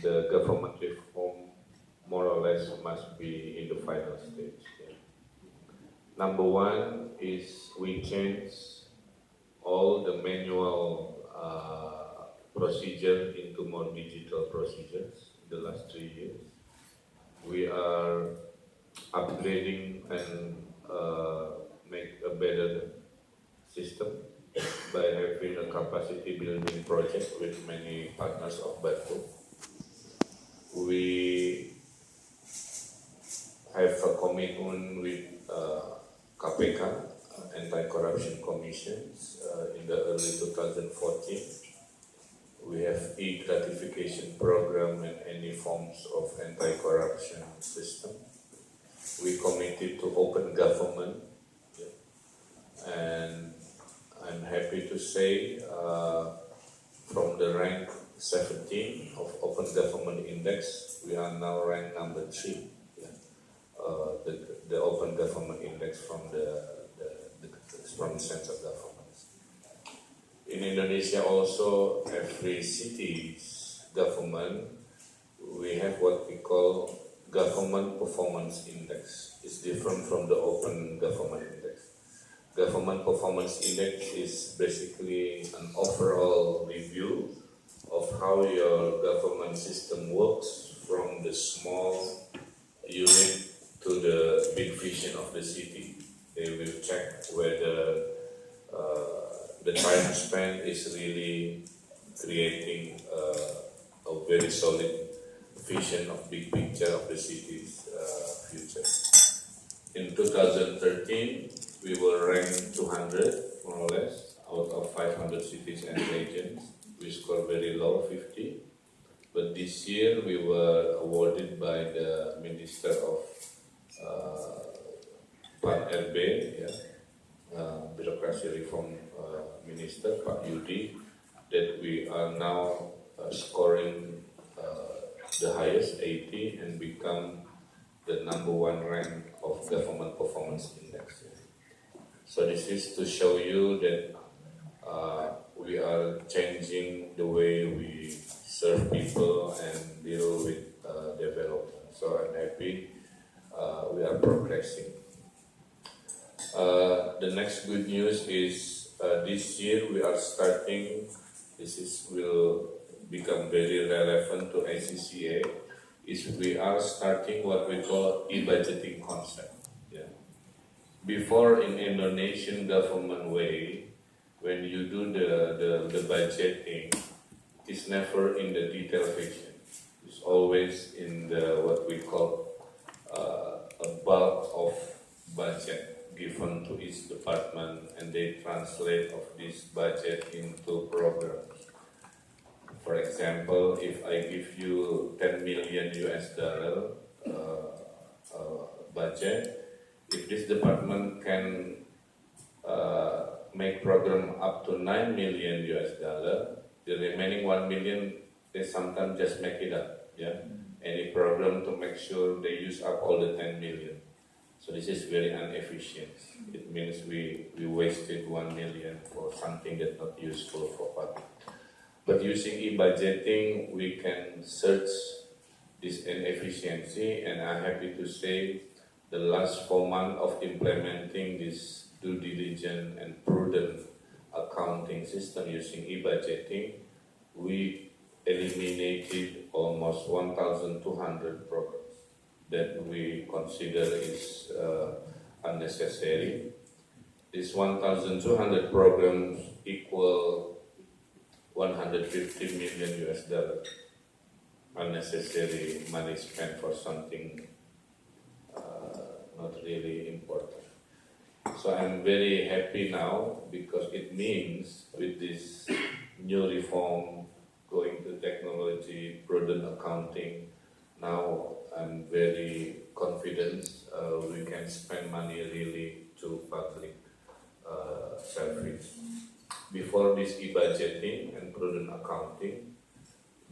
the government reform more or less must be in the final stage. Yeah. Number one is we change all the manual procedure into more digital procedures in the last 3 years. We are upgrading and make a better system by having a capacity building project with many partners of Bandung. We have a commitment with KPK, Anti-Corruption Commissions, in the early 2014. We have e-gratification program and any forms of anti-corruption system. We committed to open government, and I'm happy to say from the rank 17 of Open Government Index, we are now ranked number 3. The Open Government Index from the sense of governments. In Indonesia also, every city's government, we have what we call Government Performance Index. It's different from the Open Government Index. Government Performance Index is basically an overall review of how your government system works from the small unit to the big vision of the city. They will check whether the time spent is really creating a very solid vision of big picture of the city's future. In 2013, we were ranked 200, more or less, out of 500 cities and regions. We scored very low, 50. But this year, we were awarded by the Minister of Pan RB, Bureaucracy Reform Minister, Pak Yudi, that we are now scoring the highest, 80, and become the number 1 rank of Government Performance Index. So this is to show you that we are changing the way we serve people and deal with development. So I'm happy we are progressing. The next good news is this year we are starting, will become very relevant to ACCA, is we are starting what we call e-budgeting concept. Before, in Indonesian government way, when you do the budgeting, it's never in the detail vision. It's always in the what we call a bulk of budget given to each department, and they translate of this budget into programs. For example, if I give you 10 million US dollar budget, if this department can make program up to 9 million US dollar, the remaining 1 million, they sometimes just make it up. Any program to make sure they use up all the 10 million. So this is very inefficient. It means we wasted 1 million for something that's not useful for public. But using e-budgeting, we can search this inefficiency, and I'm happy to say the last 4 months of implementing this due diligence and prudent accounting system using e-budgeting, we eliminated almost 1,200 programs that we consider is unnecessary. These 1,200 programs equal 150 million US dollars unnecessary money spent for something not really important. So I'm very happy now because it means with this new reform, going to technology, prudent accounting, now I'm very confident we can spend money really to public service. Before this e-budgeting and prudent accounting,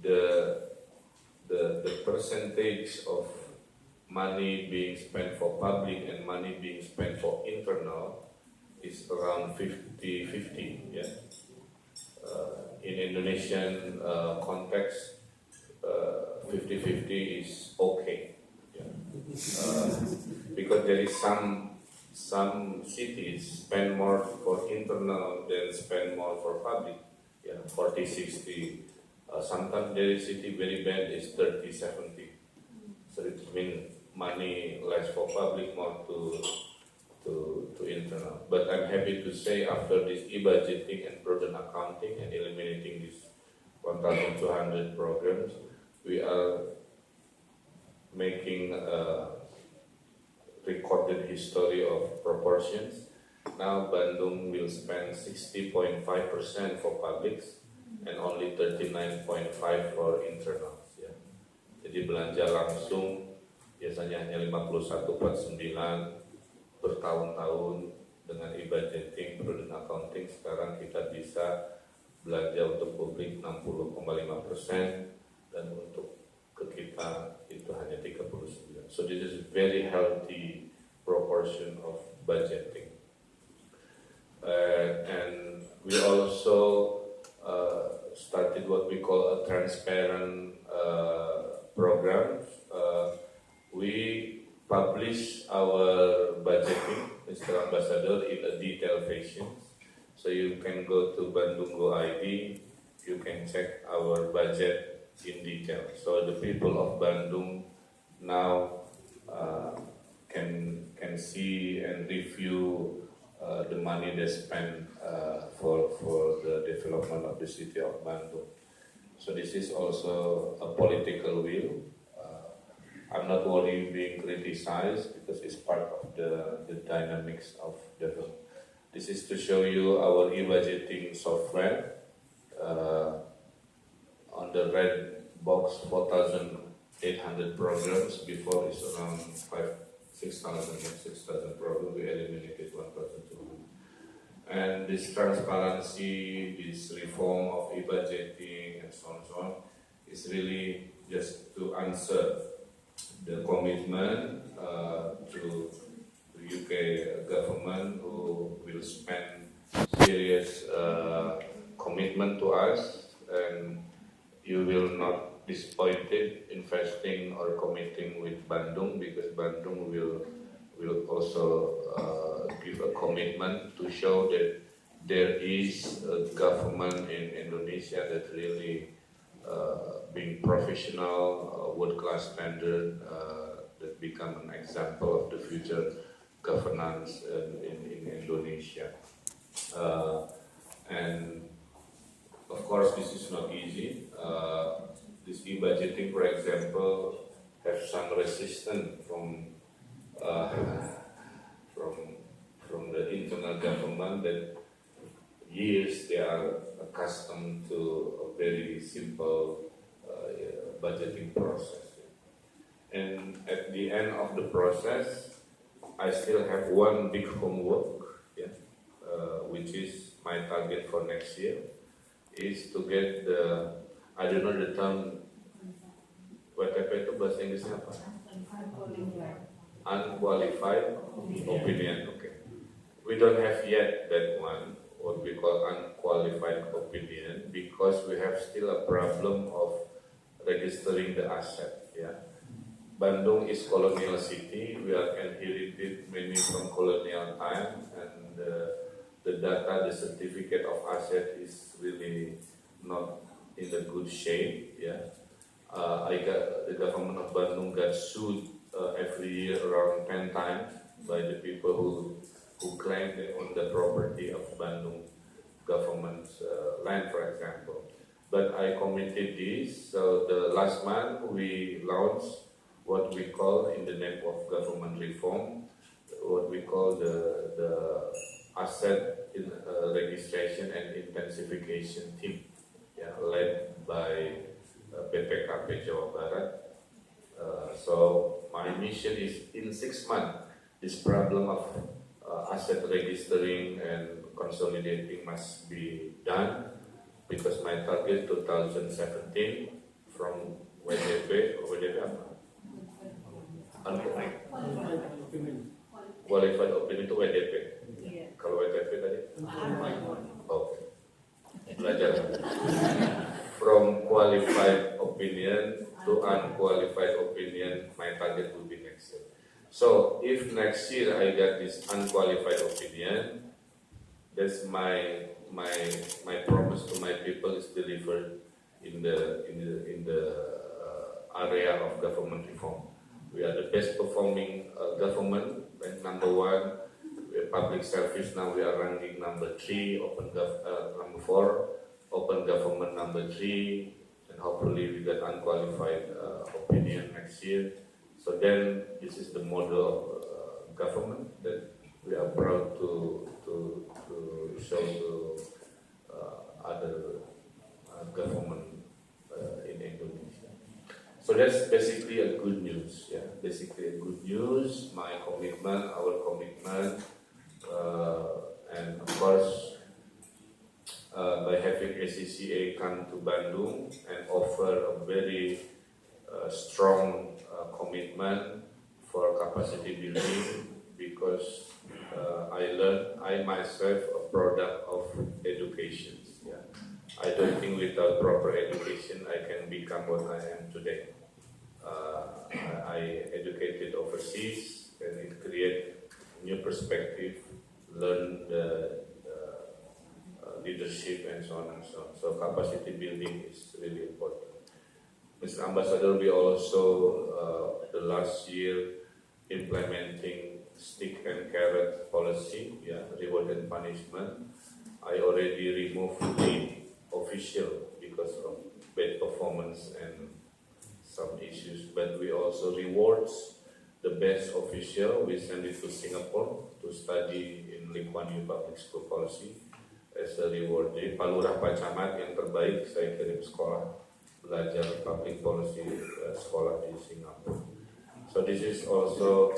the percentage of money being spent for public and money being spent for internal is around 50-50. In Indonesian context, 50-50 is okay. Yeah. Because there is some cities spend more for internal than spend more for public. Yeah, 40-60. Sometimes there is city very bad is 30-70. So it means money less for public, more to internal. But I'm happy to say after this e-budgeting and prudent accounting and eliminating these 1,200 programs, we are making a recorded history of proportions. Now Bandung will spend 60.5% for publics and only 39.5% for internals. Ya. Jadi belanja langsung biasanya hanya 51,9 bertahun-tahun. Dengan e-budgeting, prudent accounting, sekarang kita bisa belanja untuk publik 60,5% dan untuk ke kita itu hanya 39. So this is very healthy proportion of budgeting. And we also started what we call a transparent program. We publish our budgeting, Mr. Ambassador, in a detailed fashion. So you can go to Bandung Go ID, you can check our budget in detail. So the people of Bandung now can see and review the money they spend for the development of the city of Bandung. So this is also a political will. I'm not worried being criticized because it's part of the dynamics of development. This is to show you our e-budgeting software. On the red box, 4,800 programs. Before it's around 6,000 programs. We eliminated 1,200. And this transparency, this reform of e-budgeting and so on, is really just to answer the commitment to the UK government, who will spend serious commitment to us, and you will not disappointed investing or committing with Bandung, because Bandung will also give a commitment to show that there is a government in Indonesia that really being professional, world-class standard, that become an example of the future governance in Indonesia. And of course, this is not easy. This e-budgeting, for example, have some resistance from the internal government that years they are accustomed to a very simple budgeting process. And at the end of the process, I still have one big homework, which is my target for next year, is to get the, I don't know the term, WTP itu bahasa Inggrisnya apa? Unqualified opinion. Okay. We don't have yet that one, what we call unqualified opinion, because we have still a problem of registering the asset. Bandung is colonial city. We are inherited many from colonial time, and the data, the certificate of asset is really not in a good shape. The government of Bandung got sued every year around 10 times by the people who claim they own the property of Bandung government's land, for example. But I committed this. So the last month we launched what we call, in the name of government reform, what we call the asset registration and intensification team, led by BPKP Jawa Barat. So my mission is in 6 months, this problem of asset registering and consolidating must be done, because my target 2017 from WDP apa? Qualified opinion itu WDP. Kalau WDP tadi? Oke. Belajar. From qualified opinion opinion to unqualified opinion, my target will be next year. So if next year I get this unqualified opinion, that's my promise to my people is delivered in the area of government reform. We are the best performing government, ranked number 1. We are public service now. We are ranking number 3, number 4, open government number 3, and hopefully we get unqualified opinion next year. So then this is the model of government that we are proud to show to other government in Indonesia. So that's basically a good news. Yeah, basically a good news. My commitment, our commitment, and of course, by having ACCA come to Bandung and offer a very strong commitment for capacity building, because I myself a product of education. Yeah. I don't think without proper education I can become what I am today. I educated overseas, and it created new perspective, learn the leadership and so on and so on. So capacity building is really important. Mr. Ambassador, we also the last year implementing stick and carrot policy, reward and punishment. I already removed the official because of bad performance and some issues, but we also rewards the best official. We send it to Singapore to study in Lee Kuan Yew Public School Policy as a reward. Jadi Palurah Pak Camat yang terbaik saya kirim sekolah belajar public policy sekolah di Singapura. So this is also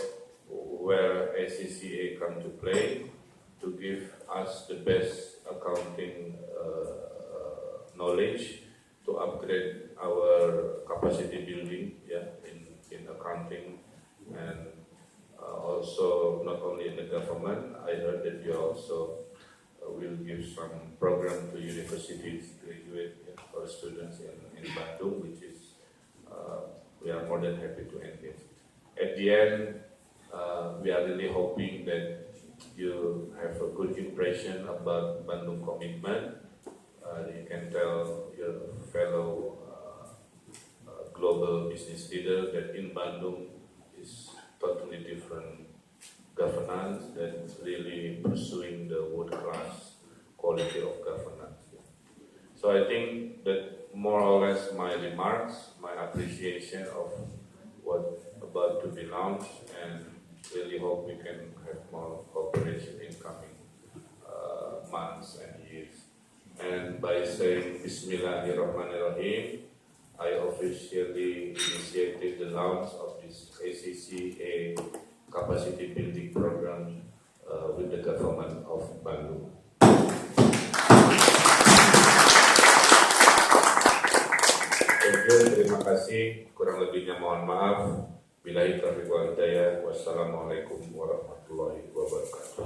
where ACCA come to play, to give us the best accounting knowledge, to upgrade our capacity building in accounting, and also not only in the government. I heard that you also will give some program to universities, graduate or students in Bandung, which is we are more than happy to engage. At the end, we are really hoping that you have a good impression about Bandung commitment. You can tell your fellow global business leader that in Bandung is totally different governance that really pursuing the world-class quality of governance. So I think that more or less my remarks, my appreciation of what about to be launched, and really hope we can have more cooperation in coming months and years. And by saying Bismillahirrahmanirrahim, I officially initiated the launch of this ACCA capacity building program with the government of Bandung. Terima kasih, kurang lebihnya mohon maaf. Billahi taufiq wal hidayah. Wassalamualaikum warahmatullahi wabarakatuh.